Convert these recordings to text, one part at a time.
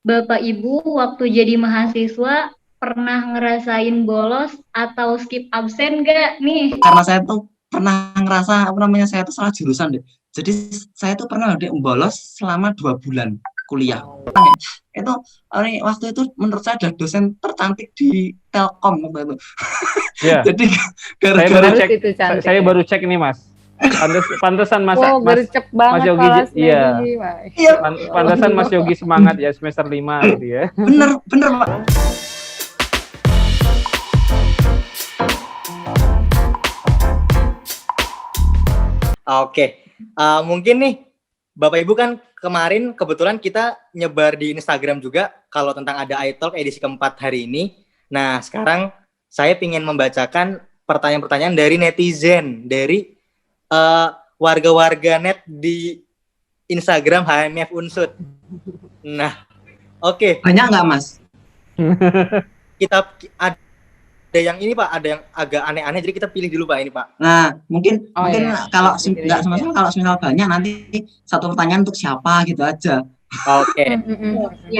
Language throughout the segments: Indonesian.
Bapak Ibu waktu jadi mahasiswa pernah ngerasain bolos atau skip absen nggak nih? Karena saya tuh pernah ngerasa saya tuh salah jurusan deh. Jadi saya tuh pernah bolos selama 2 bulan kuliah. Itu waktu itu menurut saya ada dosen tercantik di Telkom waktu itu. Ya, Jadi saya baru gara-gara Harus cek, itu cantik saya ya. baru cek ini Mas. Pantesan Mas Wow, Mas gercep Mas banget Yogi, Pak iya. Lasmedi. iya Pantesan Mas Yogi semangat ya semester 5 gitu ya. bener bener Pak. Oke, mungkin nih Bapak Ibu kan kemarin kebetulan kita nyebar di Instagram juga kalau tentang ada iTalk edisi keempat hari ini. Nah, sekarang saya ingin membacakan pertanyaan-pertanyaan dari netizen, dari warga-warga net di Instagram HMF Unsud. Nah, oke. Banyak nggak Mas? Kita ada yang ini Pak, ada yang agak aneh-aneh, jadi kita pilih dulu Pak ini Pak. Nah, mungkin iya. kalau Pilih nggak aja. sama-sama, kalau misal banyak nanti satu pertanyaan untuk siapa gitu aja. Oke.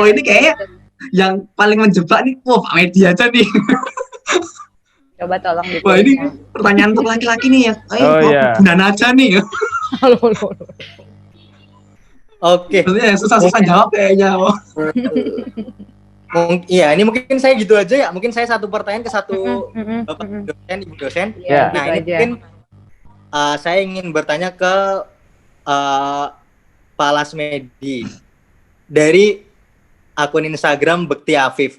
Oh ini kayaknya yang paling menjebak nih, wah Pak Medi aja nih. Coba tolong Wah ini dipilih. pertanyaan untuk laki-laki nih ya. Oh, iya. Bulan aja nih. Oke. Maksudnya yang susah-susah jawab kayaknya. Iya, ini mungkin saya gitu aja ya. Mungkin saya satu pertanyaan ke satu Bapak dosen, Ibu dosen. Ya, Nah, gitu ini aja. mungkin saya ingin bertanya ke Pak Lasmedi. Dari akun Instagram Bekti Afif.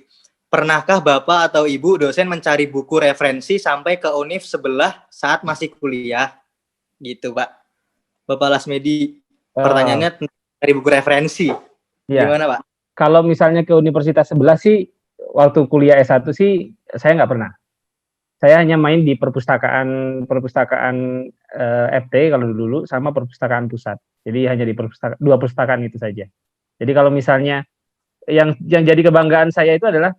Pernahkah Bapak atau Ibu dosen mencari buku referensi sampai ke univ sebelah saat masih kuliah? Gitu, Pak. Bapak Lasmedi, pertanyaannya tentang cari buku referensi. Ya. Gimana, Pak? Kalau misalnya ke universitas sebelah sih, waktu kuliah S1 sih saya nggak pernah. Saya hanya main di perpustakaan FT kalau dulu sama perpustakaan pusat. Jadi hanya di dua perpustakaan itu saja. Jadi kalau misalnya yang jadi kebanggaan saya itu adalah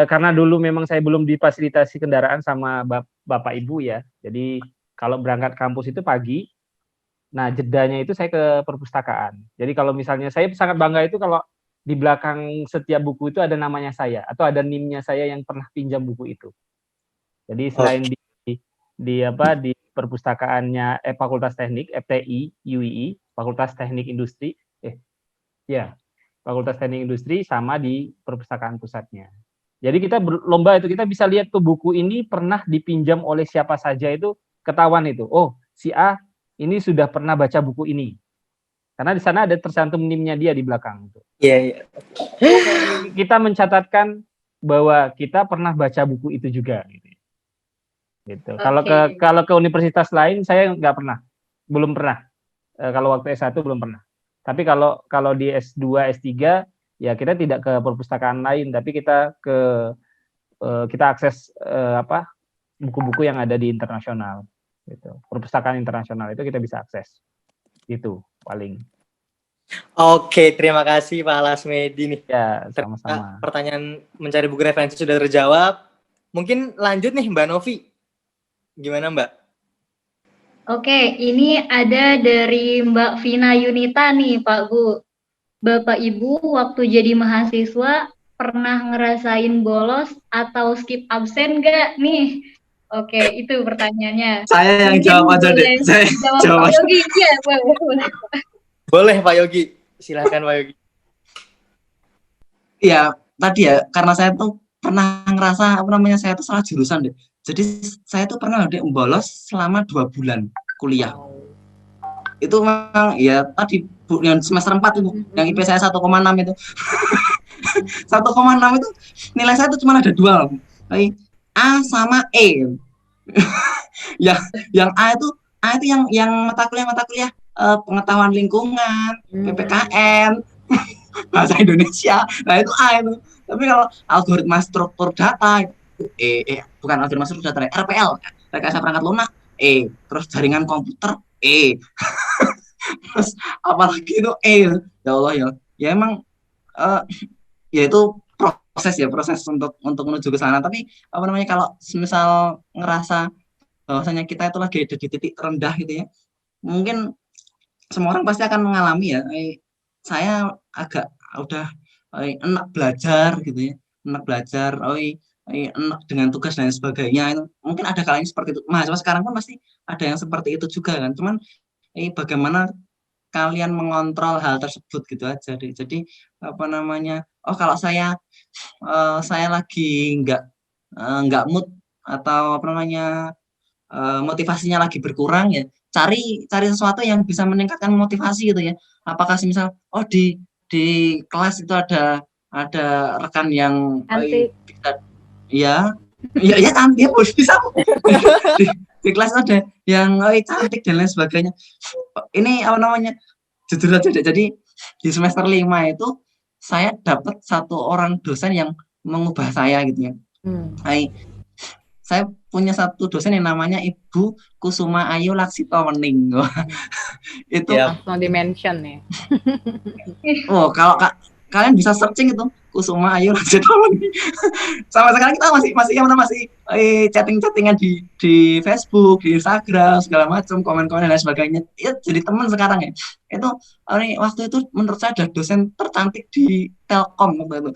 karena dulu memang saya belum difasilitasi kendaraan sama Bapak Ibu ya. Jadi kalau berangkat kampus itu pagi. Nah, jedanya itu saya ke perpustakaan. Jadi kalau misalnya saya sangat bangga itu kalau di belakang setiap buku itu ada namanya saya atau ada NIM-nya saya yang pernah pinjam buku itu. Jadi selain di perpustakaannya Fakultas Teknik FTI UII, Fakultas Teknik Industri Fakultas Teknik Industri sama di perpustakaan pusatnya. Jadi kita berlomba itu, kita bisa lihat tuh buku ini pernah dipinjam oleh siapa saja, itu ketahuan itu. Oh, si A ini sudah pernah baca buku ini. Karena di sana ada tercantum NIM-nya dia di belakang. Iya, iya. Kita mencatatkan bahwa kita pernah baca buku itu juga. Gitu. Okay. Kalau ke universitas lain saya nggak pernah, belum pernah. Kalau waktu S1 belum pernah. Tapi kalau di S2, S3 ya kita tidak ke perpustakaan lain, tapi kita akses buku-buku yang ada di internasional. Gitu. Perpustakaan internasional itu kita bisa akses. Itu paling. Oke, terima kasih Pak Lasmedi nih. Ya, sama-sama. Pertanyaan mencari buku referensi sudah terjawab. Mungkin lanjut nih Mbak Novi. Gimana Mbak? Oke, ini ada dari Mbak Vina Yunita nih Pak Bu. Bapak Ibu waktu jadi mahasiswa pernah ngerasain bolos atau skip absen nggak nih? Oke, itu pertanyaannya. Saya yang Mungkin jawab aja deh. Saya jawab jawab Pak aja. Yogi. Iya, boleh. Boleh Pak Yogi. Silakan Pak Yogi. Iya, tadi ya, karena saya tuh pernah ngerasa saya tuh salah jurusan deh. Jadi saya tuh pernah bolos selama 2 bulan kuliah. Itu memang ya tadi yang semester 4 itu, yang IP saya 1,6 itu. 1,6 itu nilai saya tuh cuma ada 2. A sama E. yang A itu yang mata kuliah pengetahuan lingkungan, PPKN, bahasa Indonesia. Nah, itu A itu. Tapi kalau algoritma struktur data itu bukan algoritma struktur data, RPL, rekayasa perangkat lunak, terus jaringan komputer, terus apalagi itu ya Allah ya. Ya emang ya itu proses untuk menuju ke sana. Tapi kalau misal ngerasa bahwasanya kita itu lagi ada di titik terendah gitu ya, mungkin semua orang pasti akan mengalami ya. Saya agak udah enak belajar gitu ya, enak belajar, enak dengan tugas dan sebagainya. Itu mungkin ada kalanya seperti itu. Mahasiswa sekarang pun pasti ada yang seperti itu juga kan. Cuman bagaimana kalian mengontrol hal tersebut gitu aja deh. Jadi apa namanya? Oh kalau saya lagi nggak mood atau apa namanya motivasinya lagi berkurang ya, cari sesuatu yang bisa meningkatkan motivasi gitu ya. Apakah misal di kelas itu ada rekan yang Cantik. bisa ya ya cantik bisa di kelas ada yang cantik dan lain sebagainya. Ini apa namanya? Jujur aja deh. Jadi di semester 5 itu saya dapat satu orang dosen yang mengubah saya gitu ya. Saya punya satu dosen yang namanya Ibu Kusuma Ayu Laksito Wening. Itu Langsung di-mention nih. kalau kalian bisa searching itu Kusuma Ayu Laksito Wening. Sampai sekarang kita masih chatting-chattingan di Facebook, di Instagram, segala macam, komen-komen dan lain sebagainya. Ya, jadi teman sekarang ya. Itu waktu itu menurut saya ada dosen tercantik di Telkom waktu itu.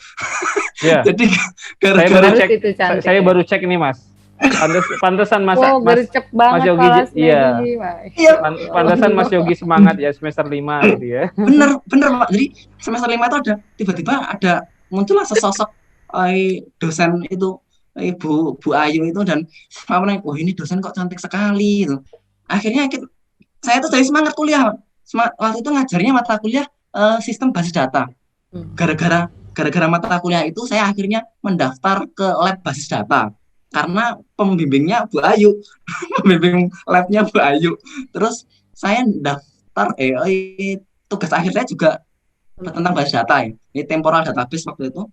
Ya. Jadi saya baru cek ini Mas. Pantesan Mas gercep banget Yogi, iya. Pantesan Mas Yogi semangat ya semester 5 gitu ya. Bener Pak. Jadi semester 5 itu tiba-tiba ada muncullah sesosok dosen itu Bu Ayu itu, dan apa namanya, ini dosen kok cantik sekali gitu. Akhirnya saya tuh jadi semangat kuliah. Waktu itu ngajarnya mata kuliah sistem basis data. Gara-gara mata kuliah itu saya akhirnya mendaftar ke lab basis data. Karena pembimbingnya Bu Ayu, pembimbing labnya Bu Ayu. Terus saya daftar, tugas akhir saya juga tentang basis data ya. Ini temporal database waktu itu.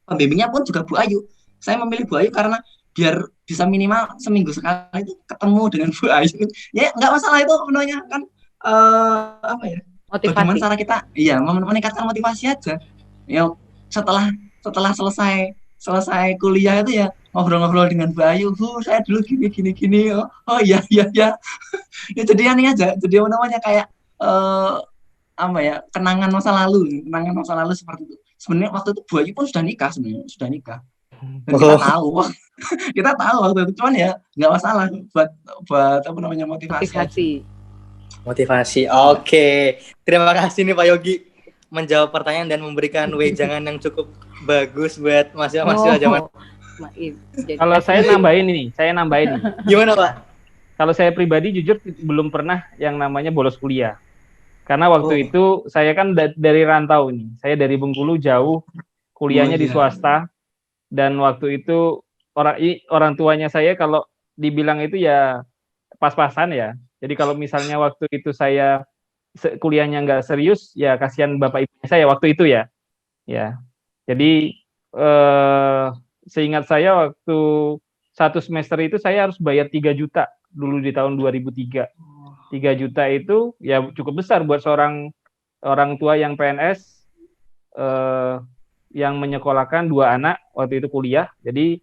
Pembimbingnya pun juga Bu Ayu. Saya memilih Bu Ayu karena biar bisa minimal seminggu sekali itu ketemu dengan Bu Ayu. Ya nggak masalah itu namanya kan apa ya? Motivasi. Bagaimana cara kita meningkatkan motivasi aja. Ya setelah selesai kuliah itu ya ngobrol-ngobrol dengan Bu Ayu, saya dulu gini, oh iya ya jadi aneh aja, jadi namanya kayak apa ya, kenangan masa lalu seperti itu. Sebenarnya waktu itu Bu Ayu pun sudah nikah sebenarnya, dan kita tahu waktu itu, cuman ya nggak masalah buat apa namanya, motivasi. Oke. Terima kasih nih Pak Yogi menjawab pertanyaan dan memberikan wejangan yang cukup bagus buat mahasiswa zaman. Kalau saya nambahin nih. Gimana Pak? Kalau saya pribadi jujur belum pernah yang namanya bolos kuliah. Karena waktu itu saya kan dari rantau nih. Saya dari Bengkulu jauh, kuliahnya di swasta, dan waktu itu orang tuanya saya kalau dibilang itu ya pas-pasan ya. Jadi kalau misalnya waktu itu saya kuliahnya nggak serius, ya kasihan bapak ibunya saya waktu itu ya. Ya, jadi seingat saya waktu satu semester itu saya harus bayar 3 juta dulu di tahun 2003. 3 juta itu ya cukup besar buat seorang orang tua yang PNS yang menyekolahkan 2 anak waktu itu kuliah. Jadi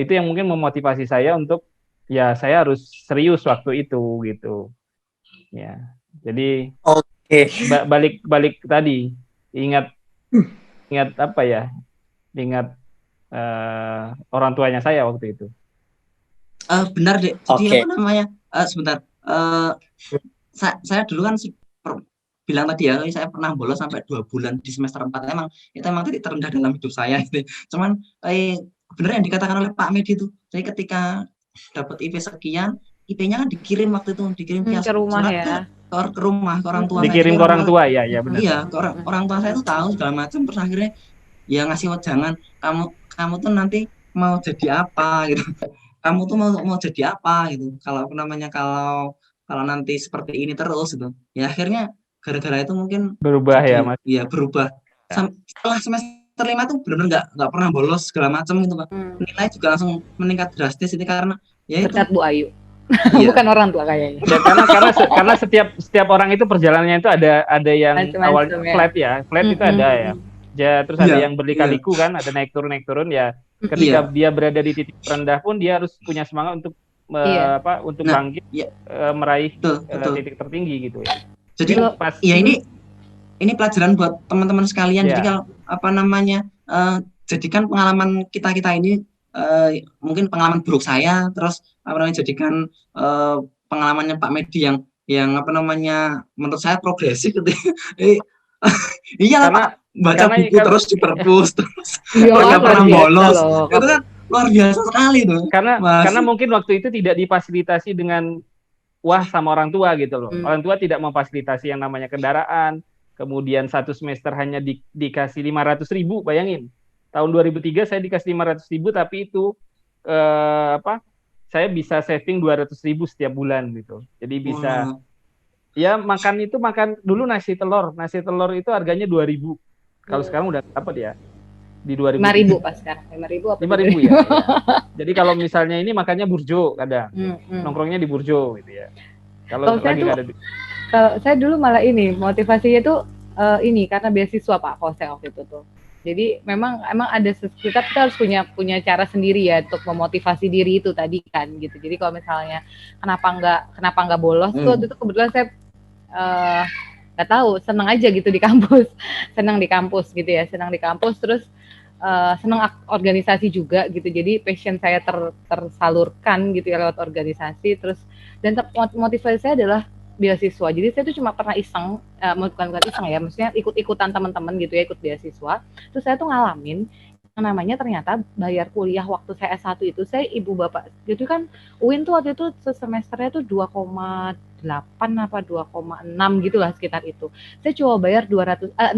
itu yang mungkin memotivasi saya untuk ya saya harus serius waktu itu gitu. Ya. Jadi balik tadi ingat apa ya? Ingat orang tuanya saya waktu itu. Benar deh. Jadi apa namanya? Sebentar. Saya dulu kan bilang tadi ya, saya pernah bolos sampai 2 bulan di semester 4. Itu emang titik terendah dalam hidup saya gitu. Cuman benar yang dikatakan oleh Pak Medi itu. Jadi ketika dapat IP sekian, IP-nya kan dikirim waktu itu, ke rumah ya. Ke rumah, ke orang tua. Dikirim ke orang tua ya benar. Iya, ke orang tua saya itu tahu segala macam, terus akhirnya ya ngasih wejangan, kamu tuh nanti mau jadi apa gitu. Kamu tuh mau jadi apa gitu. Kalau namanya kalau nanti seperti ini terus gitu. Ya akhirnya gara-gara itu mungkin berubah ya Mas. Iya, berubah. Setelah semester 5 tuh benar-benar enggak pernah bolos segala macam gitu, Pak. Nilai juga langsung meningkat drastis itu karena ya berkat Bu Ayu. Iya. Bukan orang tua kayaknya. Ya, karena setiap orang itu perjalanannya itu ada yang awalnya flat ya. Flat itu ada ya. Terus ada yang berlika-liku kan, ada naik turun ya. Ketika dia berada di titik rendah pun dia harus punya semangat untuk bangkit, meraih titik tertinggi gitu ya. Jadi ini ini pelajaran buat teman-teman sekalian. Jadi Ya. kalau apa namanya jadikan pengalaman kita ini mungkin pengalaman buruk saya, terus apa namanya jadikan pengalamannya Pak Medi yang apa namanya menurut saya progresif gitu. Iyalah Karena Pak, baca karena buku terus di perpus terus Iya, nggak luar pernah biasa bolos. loh. Itu kan luar biasa sekali tuh. karena mungkin waktu itu tidak difasilitasi dengan wah sama orang tua gitu loh. Orang tua tidak memfasilitasi yang namanya kendaraan. Kemudian satu semester hanya dikasih 500.000, bayangin. Tahun 2003 saya dikasih 500.000, tapi itu saya bisa saving 200.000 setiap bulan gitu. Jadi bisa ya makan dulu nasi telur itu harganya 2.000. Kalau sekarang udah dapat ya di 2.000. 5.000 pas sekarang. 5.000 apa? 5.000 ya. Jadi kalau misalnya ini makannya burjo kadang. Nongkrongnya di burjo gitu ya. Kalau lagi nggak ada. Kalau saya dulu malah ini motivasinya tuh ini karena beasiswa Pak kalau saya waktu itu tuh. Jadi emang ada kita harus punya cara sendiri ya untuk memotivasi diri itu tadi kan gitu. Jadi kalau misalnya kenapa nggak bolos tuh waktu itu kebetulan saya nggak tahu, senang aja gitu di kampus. Senang di kampus terus senang organisasi juga gitu. Jadi passion saya tersalurkan gitu ya lewat organisasi. Terus dan motivasi saya adalah beasiswa. Jadi saya tuh cuma pernah iseng, bukan iseng ya, maksudnya ikut-ikutan teman-teman gitu ya, ikut beasiswa. Terus saya tuh ngalamin yang namanya ternyata bayar kuliah waktu saya S1 itu, saya ibu bapak gitu kan, UIN tuh waktu itu semesternya tuh 2,8 apa 2,6 gitu lah sekitar itu. Saya coba bayar 600.000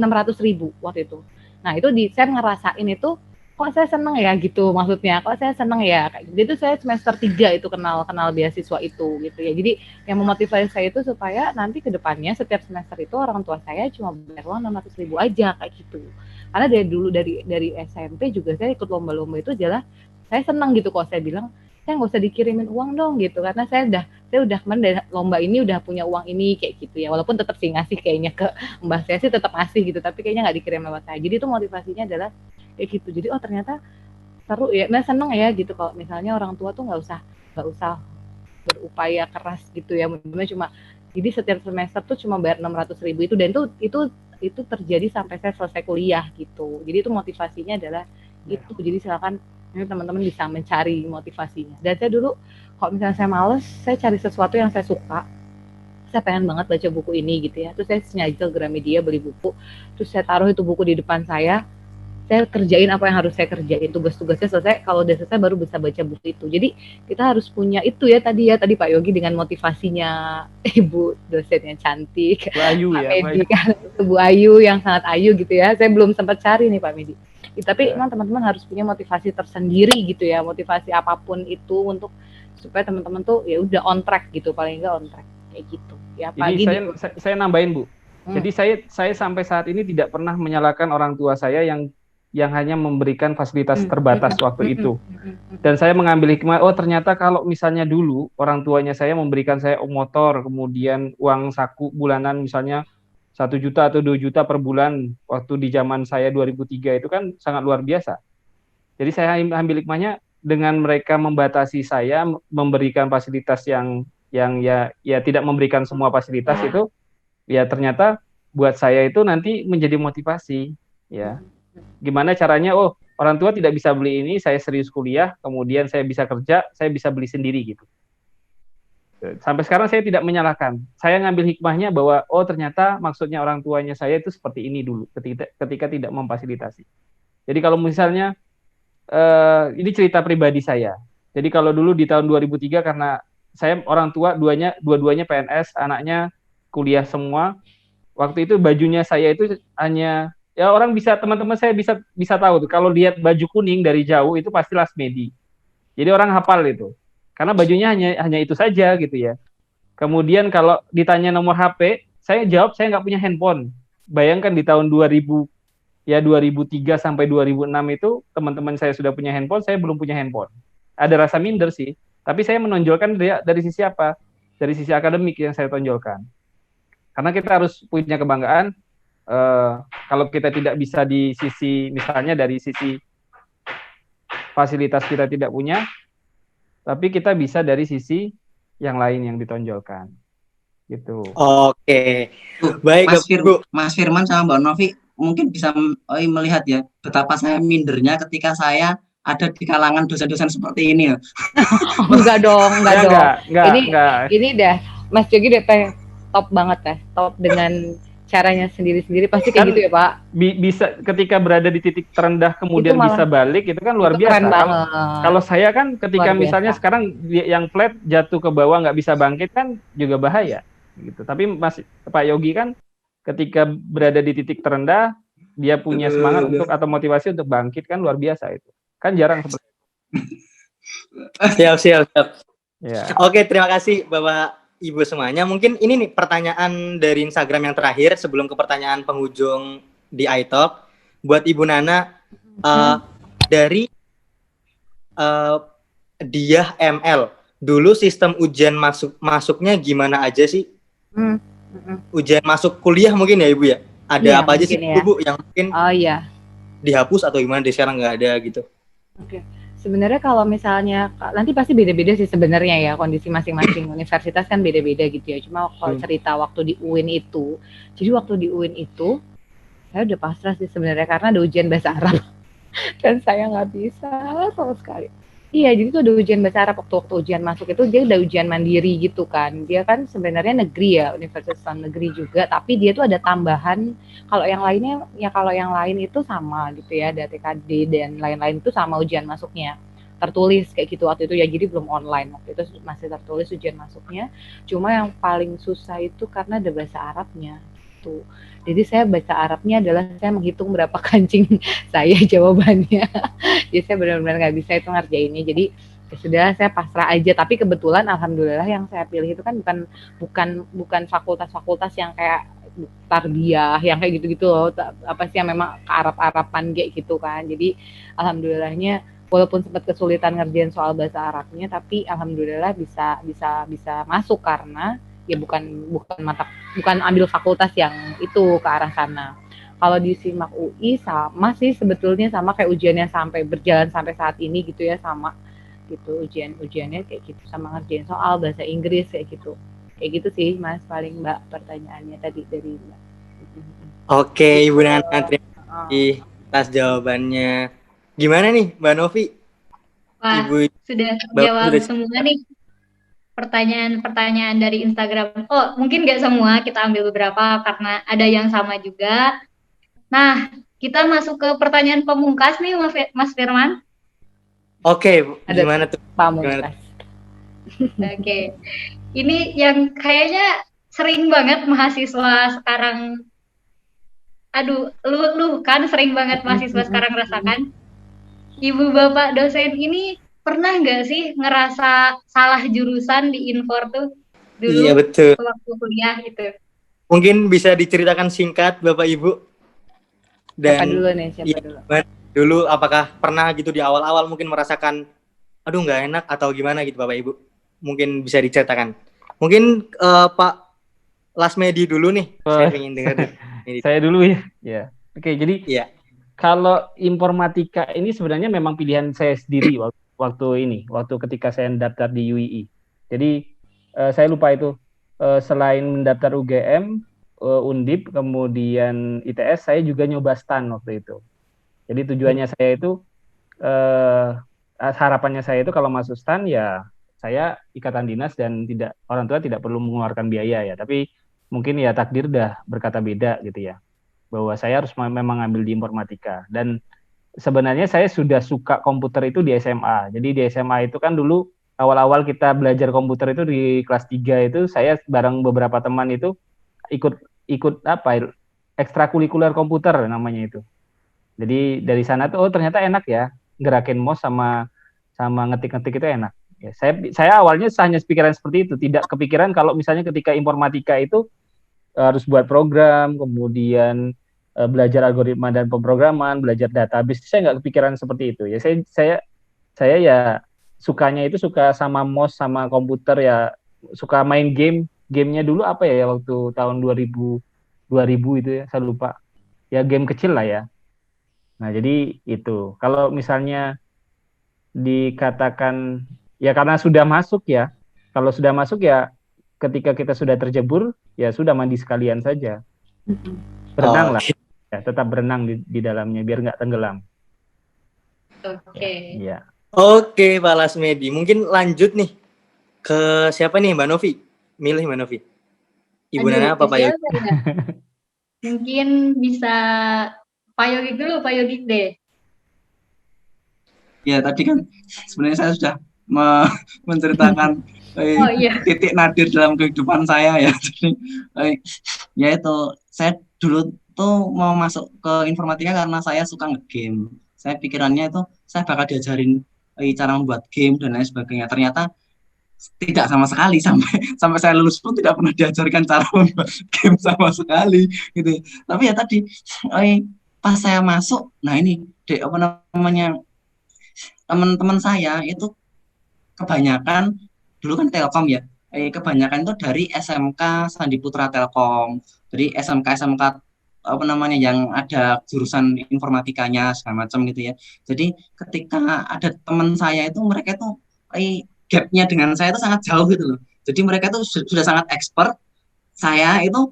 waktu itu. Nah itu saya ngerasain itu kok saya seneng ya gitu, maksudnya kok saya seneng ya kayak gitu. Itu saya semester 3 itu kenal beasiswa itu gitu ya. Jadi yang memotivasi saya itu supaya nanti ke depannya setiap semester itu orang tua saya cuma bayar uang 600.000 aja kayak gitu. Karena dari dulu dari SMP juga saya ikut lomba-lomba itu adalah saya seneng gitu kok, saya bilang saya nggak usah dikirimin uang dong gitu, karena saya udah kemarin dari lomba ini udah punya uang ini kayak gitu ya, walaupun tetap sih ngasih kayaknya ke mbak saya sih tetap ngasih gitu, tapi kayaknya nggak dikirim lewat saya. Jadi itu motivasinya adalah kayak gitu. Jadi oh ternyata seru ya, nah seneng ya gitu kalau misalnya orang tua tuh nggak usah berupaya keras gitu ya, benar-benar cuma jadi setiap semester tuh cuma bayar 600.000 itu, dan itu terjadi sampai saya selesai kuliah gitu. Jadi itu motivasinya adalah itu. Jadi silakan teman-teman bisa mencari motivasinya. Dan saya dulu kalau misalnya saya males, saya cari sesuatu yang saya suka. Saya pengen banget baca buku ini gitu ya. Terus saya sengaja ke Gramedia beli buku. Terus saya taruh itu buku di depan saya kerjain apa yang harus saya kerjain, tugas-tugasnya selesai, kalau udah selesai baru bisa baca buku itu. Jadi kita harus punya itu ya tadi Pak Yogi dengan motivasinya Ibu dosen yang cantik, Bu Ayu Pak ya, Medi kan, Bu Ayu yang sangat ayu gitu ya. Saya belum sempat cari nih Pak Medi. Tapi memang teman-teman harus punya motivasi tersendiri gitu ya, motivasi apapun itu untuk supaya teman-teman tuh ya udah on track gitu, paling enggak on track kayak gitu. Ya pagi ini saya nambahin Bu. Jadi saya sampai saat ini tidak pernah menyalahkan orang tua saya yang hanya memberikan fasilitas terbatas waktu itu. Dan saya mengambil hikmah, oh ternyata kalau misalnya dulu orang tuanya saya memberikan saya motor, kemudian uang saku bulanan misalnya 1 juta atau 2 juta per bulan waktu di zaman saya 2003 itu kan sangat luar biasa. Jadi saya ambil hikmahnya dengan mereka membatasi saya, memberikan fasilitas yang ya tidak memberikan semua fasilitas itu, ya ternyata buat saya itu nanti menjadi motivasi ya. Gimana caranya, oh orang tua tidak bisa beli ini, saya serius kuliah, kemudian saya bisa kerja, saya bisa beli sendiri gitu. Sampai sekarang saya tidak menyalahkan, saya ngambil hikmahnya bahwa oh ternyata maksudnya orang tuanya saya itu seperti ini dulu ketika tidak memfasilitasi. Jadi kalau misalnya ini cerita pribadi saya, jadi kalau dulu di tahun 2003 karena saya orang tua dua-duanya PNS, anaknya kuliah semua, waktu itu bajunya saya itu hanya ya teman-teman saya bisa tahu tuh kalau lihat baju kuning dari jauh itu pasti Lasmedi. Jadi orang hafal itu. Karena bajunya hanya itu saja gitu ya. Kemudian kalau ditanya nomor HP, saya jawab saya nggak punya handphone. Bayangkan di tahun 2003 sampai 2006 itu teman-teman saya sudah punya handphone, saya belum punya handphone. Ada rasa minder sih, tapi saya menonjolkan dari sisi apa? Dari sisi akademik yang saya tonjolkan. Karena kita harus punya kebanggaan. Kalau kita tidak bisa di sisi misalnya dari sisi fasilitas kita tidak punya, tapi kita bisa dari sisi yang lain yang ditonjolkan. gitu. Oke. Tuh, Baik, Bapak Ibu. Mas Firman sama Mbak Novi mungkin bisa melihat ya betapa saya mindernya ketika saya ada di kalangan dosen-dosen seperti ini ya. Oh, enggak dong, enggak Ya, dong. enggak, Ini enggak. ini dah Mas Jogi udah top banget ya, top dengan caranya sendiri-sendiri pasti kayak Kan gitu ya Pak. Bisa ketika berada di titik terendah kemudian Itu malah bisa balik itu kan luar itu keren biasa. banget. Kalau saya kan ketika Luar misalnya biasa. sekarang yang flat jatuh ke bawah nggak bisa bangkit kan juga bahaya gitu. Tapi Pak Yogi kan ketika berada di titik terendah dia punya semangat untuk atau motivasi untuk bangkit kan luar biasa itu. Kan jarang seperti itu. Siap. Ya. Oke, terima kasih Bapak Ibu semuanya. Mungkin ini nih pertanyaan dari Instagram yang terakhir sebelum ke pertanyaan penghujung di iTalk. Buat Ibu Nana, dari Diah ML, dulu sistem ujian masuknya gimana aja sih? Ujian masuk kuliah mungkin ya Ibu ya? Ada Iya, apa aja sih ya. Bu yang mungkin Oh iya. dihapus atau gimana deh sekarang nggak ada gitu? Oke. Sebenarnya kalau misalnya nanti pasti beda-beda sih sebenarnya ya, kondisi masing-masing universitas kan beda-beda gitu ya. Cuma kalau cerita waktu di UIN itu, jadi waktu di UIN itu saya udah pasrah sih sebenarnya karena ada ujian bahasa Arab dan saya nggak bisa sama sekali. Iya, jadi tuh ada ujian bahasa Arab waktu ujian masuk itu dia udah ujian mandiri gitu kan. Dia kan sebenarnya negeri ya, universitas negeri juga, tapi dia tuh ada tambahan. Kalau yang lainnya ya kalau yang lain itu sama gitu ya, ada TKD dan lain-lain itu sama ujian masuknya. Tertulis kayak gitu waktu itu ya, jadi belum online. Waktu itu masih tertulis ujian masuknya. Cuma yang paling susah itu karena ada bahasa Arabnya gitu. Jadi saya baca Arabnya adalah saya menghitung berapa kancing saya jawabannya. Jadi saya benar-benar nggak bisa itu ngerjainnya. Jadi ya sudah saya pasrah aja. Tapi kebetulan alhamdulillah yang saya pilih itu kan bukan fakultas-fakultas yang kayak tarbiyah yang kayak gitu-gitu loh. Apa sih yang memang ke Arab-Araban kayak gitu kan. Jadi alhamdulillahnya walaupun sempat kesulitan ngerjain soal bahasa Arabnya, tapi alhamdulillah bisa masuk karena ya bukan ambil fakultas yang itu ke arah sana. Kalau di SIMAK UI sama sih sebetulnya sama kayak ujiannya sampai berjalan sampai saat ini gitu ya, sama gitu ujiannya kayak gitu, sama ngerjain soal bahasa Inggris kayak gitu sih Mas, paling Mbak pertanyaannya tadi dari Mbak. Oke, Ibu Nana, terima kasih atas jawabannya. Gimana nih Mbak Novi? Wah, Ibu sudah terjawab semua nih pertanyaan-pertanyaan dari Instagram. Oh, mungkin nggak semua, kita ambil beberapa karena ada yang sama juga. Nah, kita masuk ke pertanyaan pemungkas nih, Mas Firman. Oke, gimana tuh? Pamungkas. Oke, ini yang kayaknya sering banget mahasiswa sekarang. Aduh, lu kan sering banget mahasiswa sekarang rasakan. Ibu bapak dosen ini pernah nggak sih ngerasa salah jurusan di Infor tuh dulu? Iya betul. Waktu kuliah gitu. Mungkin bisa diceritakan singkat Bapak Ibu. Dan siapa dulu nih? Dulu apakah pernah gitu di awal-awal mungkin merasakan aduh nggak enak atau gimana gitu Bapak Ibu? Mungkin bisa diceritakan. Mungkin Pak Lasmedi dulu nih. Saya ingin dengar. Saya dulu ya. Ya. Oke, jadi kalau informatika ini sebenarnya memang pilihan saya sendiri waktu ketika saya daftar di UII. Jadi saya lupa itu selain mendaftar UGM, Undip, kemudian ITS, saya juga nyoba STAN waktu itu. Jadi tujuannya saya itu harapannya saya itu kalau masuk STAN ya saya ikatan dinas dan orang tua tidak perlu mengeluarkan biaya ya. Tapi mungkin ya takdir udah berkata beda gitu ya. Bahwa saya harus memang ambil di informatika. Dan sebenarnya saya sudah suka komputer itu di SMA. Jadi di SMA itu kan dulu awal-awal kita belajar komputer itu di kelas 3 itu saya bareng beberapa teman itu ikut ekstrakurikuler komputer namanya itu. Jadi dari sana tuh ternyata enak ya, gerakin mouse sama ngetik-ngetik itu enak. Ya, saya awalnya hanya pikiran seperti itu, tidak kepikiran kalau misalnya ketika informatika itu harus buat program, kemudian belajar algoritma dan pemrograman, belajar database. Saya nggak kepikiran seperti itu. Ya saya ya sukanya itu suka sama mouse sama komputer ya, suka main gamenya dulu apa ya waktu tahun 2000 itu ya, saya lupa. Ya game kecil lah ya. Nah, jadi itu. Kalau misalnya dikatakan ya karena sudah masuk ya. Kalau sudah masuk ya ketika kita sudah terjebur, ya sudah mandi sekalian saja. Berenang lah, ya, tetap berenang di dalamnya biar nggak tenggelam. Oke. Ya. Oke, Pak Lasmedi. Mungkin lanjut nih ke siapa nih, Mbak Novi? Milih Mbak Novi. Ibu Aduh, Nana apa Pak Yogi? siapa ya? Mungkin bisa Pak Yogi dulu, Pak Yogi deh. Ya tadi kan sebenarnya saya sudah menceritakan Oh iya. titik nadir dalam kehidupan saya ya. Jadi ya itu saya dulu tuh mau masuk ke informatika karena saya suka nge-game. Saya pikirannya itu saya bakal diajarin cara membuat game dan lain sebagainya. Ternyata tidak sama sekali, sampai saya lulus pun tidak pernah diajarkan cara membuat game sama sekali gitu. Tapi ya tadi pas saya masuk, nah ini apa namanya, teman-teman saya itu kebanyakan dulu kan Telkom ya, kebanyakan itu dari SMK Sandi Putra Telkom, dari SMK apa namanya yang ada jurusan informatikanya segala macam gitu ya. Jadi ketika ada teman saya itu, mereka itu gapnya dengan saya itu sangat jauh gitu loh. Jadi mereka itu sudah sangat expert, saya itu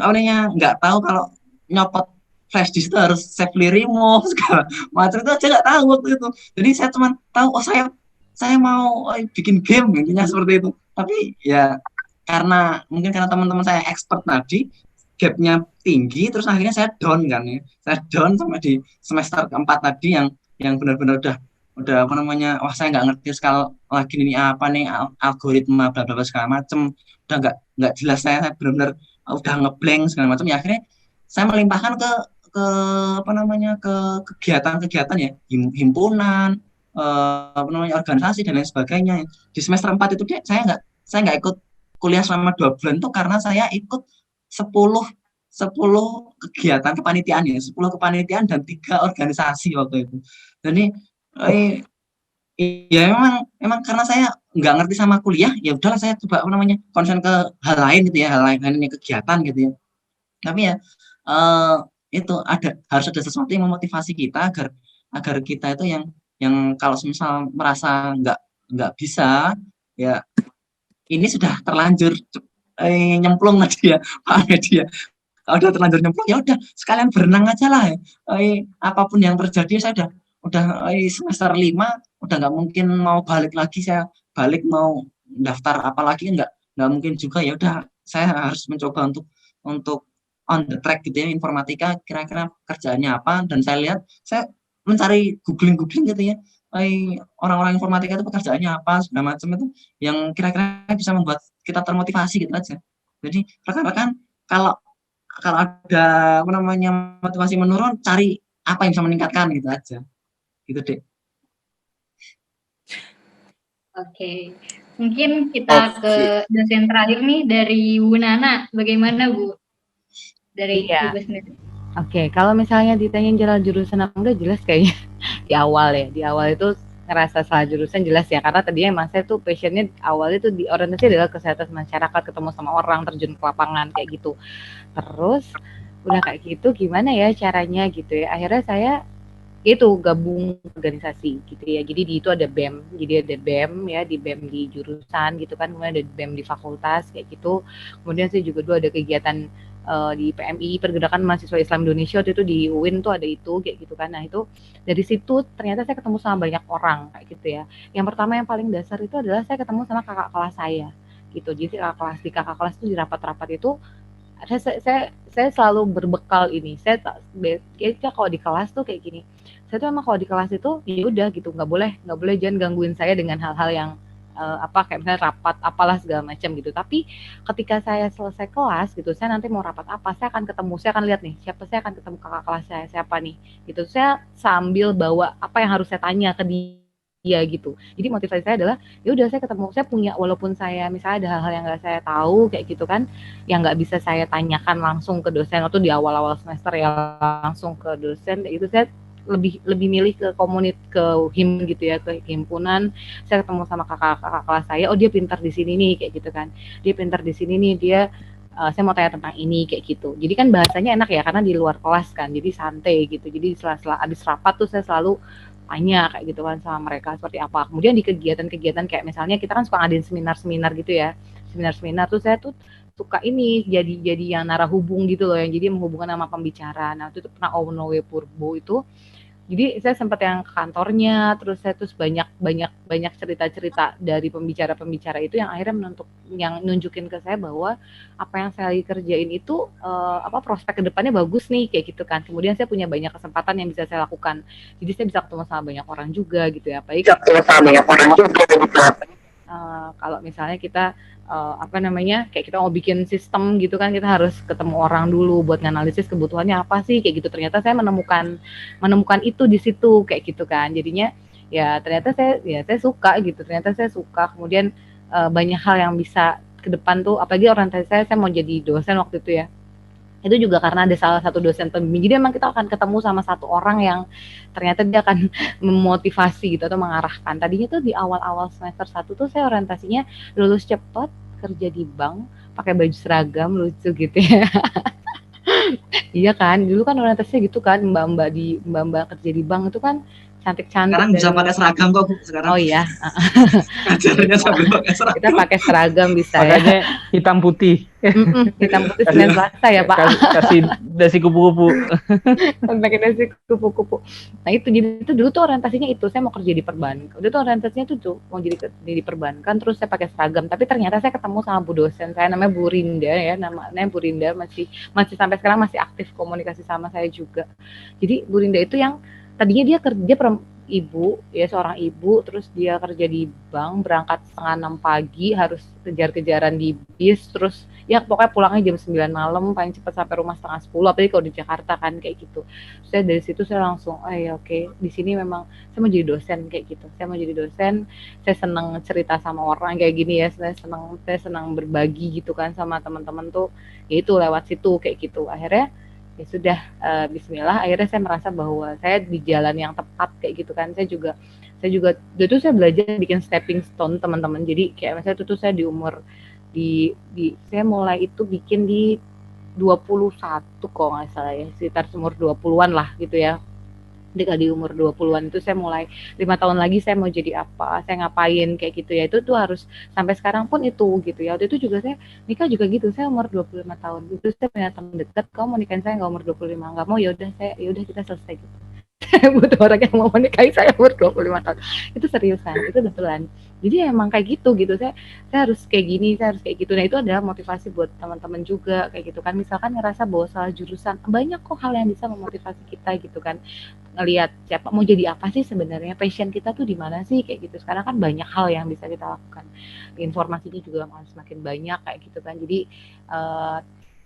awalnya nggak tahu kalau nyopot flash disk itu harus safely remove segala macam, itu aja nggak tahu waktu itu. Jadi saya cuma tahu saya mau bikin game, intinya seperti itu. Tapi ya karena teman-teman saya expert tadi, gapnya tinggi, terus akhirnya saya down kan ya. Saya down sampai di semester keempat tadi yang benar-benar udah apa namanya, wah saya nggak ngerti sekali lagi ini apa nih, algoritma bla bla segala macam, udah nggak jelas, saya benar-benar udah ngeblank segala macam. Ya akhirnya saya melimpahkan ke apa namanya, ke kegiatan-kegiatan ya, himpunan, apa namanya, organisasi dan lain sebagainya. Di semester 4 itu saya nggak ikut kuliah selama 2 bulan tuh karena saya ikut 10 kegiatan kepanitiaan ya, 10 kepanitiaan dan 3 organisasi waktu itu. Jadi ya memang karena saya nggak ngerti sama kuliah, ya udahlah saya coba apa namanya, konsen ke hal lain gitu ya, hal lainnya kegiatan gitu ya. Tapi ya itu harus ada sesuatu yang memotivasi kita agar kita itu yang kalau misal merasa nggak bisa, ya ini sudah terlanjur nyemplung tadi ya Pak Media. Kalau udah terlanjur nyemplung, ya udah sekalian berenang aja lah. Apapun yang terjadi, saya udah semester 5 udah nggak mungkin mau balik lagi, saya balik mau daftar apalagi nggak mungkin juga. Ya udah saya harus mencoba untuk on the track gitu ya, informatika kira-kira kerjaannya apa. Dan saya mencari googling gitu ya, orang-orang informatika itu pekerjaannya apa segala macam, itu yang kira-kira bisa membuat kita termotivasi gitu aja. Jadi rekan-rekan, kalau ada apa namanya motivasi menurun, cari apa yang bisa meningkatkan gitu aja, gitu deh. Oke, mungkin kita ke dosen terakhir nih dari Bu Nana. Bagaimana Bu? Dari Ibu sendiri. Oke, kalau misalnya ditanyain jalan jurusan apa enggak, jelas kayaknya di awal itu ngerasa salah jurusan jelas ya, karena tadinya emang saya tuh passionnya awalnya tuh di orientasi adalah kesehatan masyarakat, ketemu sama orang, terjun ke lapangan kayak gitu. Terus udah kayak gitu, gimana ya caranya gitu ya, akhirnya saya itu gabung organisasi gitu ya. Jadi di itu ada BEM, jadi ada BEM ya, di BEM di jurusan gitu kan, kemudian ada BEM di fakultas kayak gitu. Kemudian saya juga dulu ada kegiatan di PMI, Pergerakan Mahasiswa Islam Indonesia, waktu itu di UIN tuh ada itu kayak gitu kan. Nah itu dari situ ternyata saya ketemu sama banyak orang kayak gitu ya. Yang pertama yang paling dasar itu adalah saya ketemu sama kakak kelas saya gitu. Jadi di kakak kelas itu di rapat-rapat itu saya selalu berbekal ini. Saya kalau di kelas tuh kayak gini. Saya tuh emang kalau di kelas itu ya udah gitu, nggak boleh jangan gangguin saya dengan hal-hal yang kayak misalnya rapat apalah segala macam gitu. Tapi ketika saya selesai kelas gitu, saya nanti mau rapat apa, saya akan lihat nih saya akan ketemu kakak kelas saya siapa nih gitu. Saya sambil bawa apa yang harus saya tanya ke dia gitu. Jadi motivasi saya adalah ya udah, saya punya, walaupun saya misalnya ada hal-hal yang nggak saya tahu kayak gitu kan, yang nggak bisa saya tanyakan langsung ke dosen atau di awal-awal semester ya langsung ke dosen kayak gitu, saya lebih milih ke gitu ya, ke himpunan. Saya ketemu sama kakak kelas saya, oh dia pintar di sini nih kayak gitu kan, dia pintar di sini nih, dia saya mau tanya tentang ini kayak gitu. Jadi kan bahasanya enak ya karena di luar kelas kan, jadi santai gitu. Jadi setelah habis rapat tuh saya selalu tanya kayak gitu kan sama mereka seperti apa. Kemudian di kegiatan-kegiatan kayak misalnya kita kan suka ngadain seminar gitu ya, seminar-seminar tuh saya tuh suka ini jadi yang narah hubung gitu loh, yang jadi menghubungkan sama pembicara. Nah itu tuh pernah Ono Purbo itu, jadi saya sempat yang ke kantornya, terus saya terus banyak cerita-cerita dari pembicara-pembicara itu yang akhirnya yang nunjukin ke saya bahwa apa yang saya lagi kerjain itu prospek kedepannya bagus nih kayak gitu kan. Kemudian saya punya banyak kesempatan yang bisa saya lakukan. Jadi saya bisa ketemu sama banyak orang juga gitu ya. Baik kalau misalnya kita kayak kita mau bikin sistem gitu kan, kita harus ketemu orang dulu buat nganalisis kebutuhannya apa sih kayak gitu. Ternyata saya menemukan itu di situ kayak gitu kan. Jadinya ya ternyata saya suka gitu. Ternyata saya suka. Kemudian banyak hal yang bisa ke depan tuh, apalagi orientasi saya mau jadi dosen waktu itu ya. Itu juga karena ada salah satu dosen pembimbing. Jadi memang kita akan ketemu sama satu orang yang ternyata dia akan memotivasi gitu atau mengarahkan. Tadinya tuh di awal-awal semester 1 tuh saya orientasinya lulus cepat, kerja di bank, pakai baju seragam lucu gitu ya. Iya kan, dulu kan orientasinya gitu kan, mbak-mbak kerja di bank itu kan cantik-cantik. Sekarang bisa pakai seragam kok Bu sekarang. Oh iya. Ngajarnya sambil pakai seragam. Kita pakai seragam bisa Makanya hitam putih. Hitam putih Senin Selasa ya Pak. Kasih dasi kupu-kupu. Pakai dasi kupu-kupu. Nah itu, jadi itu dulu tuh orientasinya itu, saya mau kerja di perbankan. Udah tuh orientasinya tuh mau jadi di perbankan, terus saya pakai seragam. Tapi ternyata saya ketemu sama bu dosen saya, namanya Bu Rinda ya, namanya Bu Rinda masih sampai sekarang masih aktif komunikasi sama saya juga. Jadi Bu Rinda itu yang tadinya dia kerja ibu ya, seorang ibu, terus dia kerja di bank, berangkat 5:30 pagi, harus kejar-kejaran di bis, terus ya pokoknya pulangnya jam 9 malam, paling cepat sampai rumah 9:30, apalagi kalau di Jakarta kan kayak gitu. Saya dari situ saya langsung oke, di sini memang saya mau jadi dosen kayak gitu. Saya mau jadi dosen, saya senang cerita sama orang kayak gini ya, saya senang berbagi gitu kan sama teman-teman tuh, ya itu lewat situ kayak gitu. Akhirnya ya sudah, bismillah, akhirnya saya merasa bahwa saya di jalan yang tepat kayak gitu kan. Saya juga itu saya belajar bikin stepping stone teman-teman. Jadi kayak misalnya itu tuh saya di umur saya mulai itu bikin di 21 kalau nggak salah ya, sekitar umur 20-an lah gitu ya. Di umur 20-an itu saya mulai 5 tahun lagi saya mau jadi apa, saya ngapain kayak gitu ya. Itu tuh harus sampai sekarang pun itu gitu ya. Waktu itu juga saya nikah juga gitu, saya umur 25 tahun. Itu saya punya teman dekat, kamu mau nikahin saya nggak umur 25? Nggak mau, ya udah kita selesai gitu. Saya butuh orang yang mau menikahi saya umur 25 tahun. Itu seriusan, itu betulan. Jadi emang kayak gitu saya harus kayak gini, saya harus kayak gitu. Nah itu adalah motivasi buat teman-teman juga kayak gitu kan. Misalkan ngerasa bahwa salah jurusan, banyak kok hal yang bisa memotivasi kita gitu kan. Ngelihat siapa mau jadi apa sih sebenarnya, passion kita tuh di mana sih kayak gitu. Sekarang kan banyak hal yang bisa kita lakukan. Informasinya juga semakin banyak kayak gitu kan. Jadi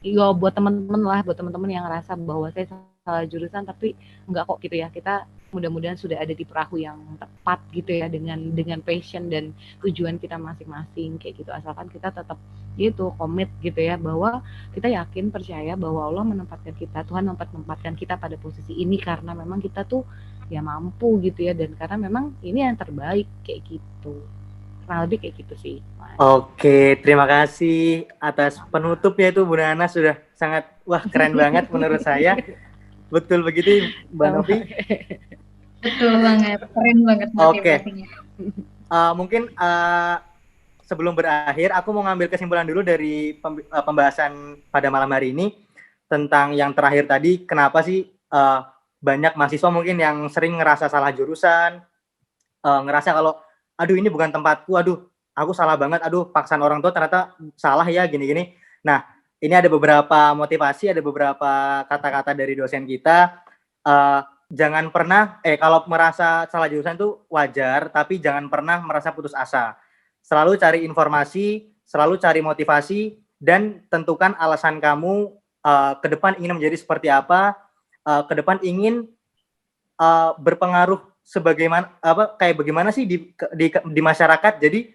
ya buat teman-teman yang ngerasa bahwa saya salah jurusan tapi enggak kok gitu ya, kita mudah-mudahan sudah ada di perahu yang tepat gitu ya, dengan passion dan tujuan kita masing-masing kayak gitu. Asalkan kita tetap gitu komit gitu ya, bahwa kita yakin, percaya bahwa Allah menempatkan kita, Tuhan menempatkan kita pada posisi ini karena memang kita tuh ya mampu gitu ya, dan karena memang ini yang terbaik kayak gitu. Kurang lebih kayak gitu sih, Mas. Oke, terima kasih atas penutupnya itu Bu Nana, sudah sangat keren banget menurut saya. Betul begitu Mbak Novi? Betul banget, keren banget motivasinya. Mungkin sebelum berakhir, aku mau ngambil kesimpulan dulu dari pembahasan pada malam hari ini tentang yang terakhir tadi. Kenapa sih banyak mahasiswa mungkin yang sering ngerasa salah jurusan, ngerasa kalau aduh ini bukan tempatku, aduh aku salah banget, aduh paksaan orang tua ternyata salah ya gini-gini. Nah, ini ada beberapa motivasi, ada beberapa kata-kata dari dosen kita. Jangan pernah, kalau merasa salah jurusan itu wajar, tapi jangan pernah merasa putus asa. Selalu cari informasi, selalu cari motivasi, dan tentukan alasan kamu ke depan ingin menjadi seperti apa, ke depan ingin berpengaruh kayak bagaimana sih di masyarakat. Jadi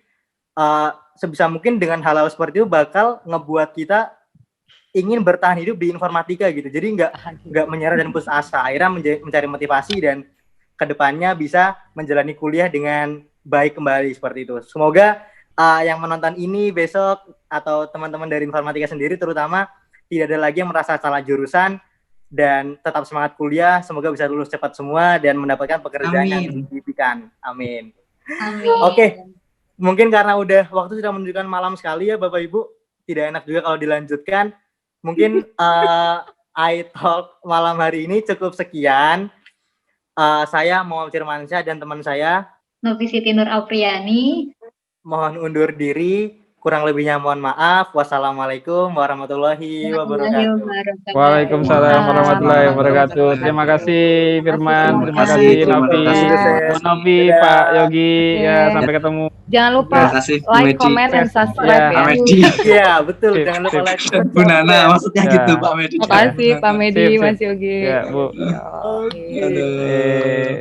sebisa mungkin dengan hal-hal seperti itu bakal ngebuat kita ingin bertahan hidup di informatika gitu. Jadi nggak menyerah dan putus asa. Akhirnya mencari motivasi dan kedepannya bisa menjalani kuliah dengan baik kembali seperti itu. Semoga yang menonton ini besok atau teman-teman dari informatika sendiri terutama tidak ada lagi yang merasa salah jurusan dan tetap semangat kuliah. Semoga bisa lulus cepat semua dan mendapatkan pekerjaan yang signifikan. Amin. Amin. Oke. Mungkin karena udah waktu sudah menunjukkan malam sekali ya Bapak Ibu, tidak enak juga kalau dilanjutkan. Mungkin iTalk malam hari ini cukup sekian. Saya Muhammad Firmansyah dan teman saya Novi Siti Nur Apriani. mohon undur diri. Kurang lebihnya mohon maaf. Wassalamualaikum warahmatullahi wabarakatuh. Waalaikumsalam warahmatullahi wabarakatuh. Terima kasih Firman, terima kasih Novi, Novi, Pak Yogi. Ya, sampai ketemu. Jangan lupa Terima kasih, Bu like, Medi. comment, and subscribe Ya. ya. Medi. Iya, betul. Sip, Jangan lupa sip. like. Bu Nana, maksudnya Ya. gitu Pak Medi. Makasih Pak Medi, Sip, sip. Mas Yogi. Ya, Bu. Oke. Aduh. Eh,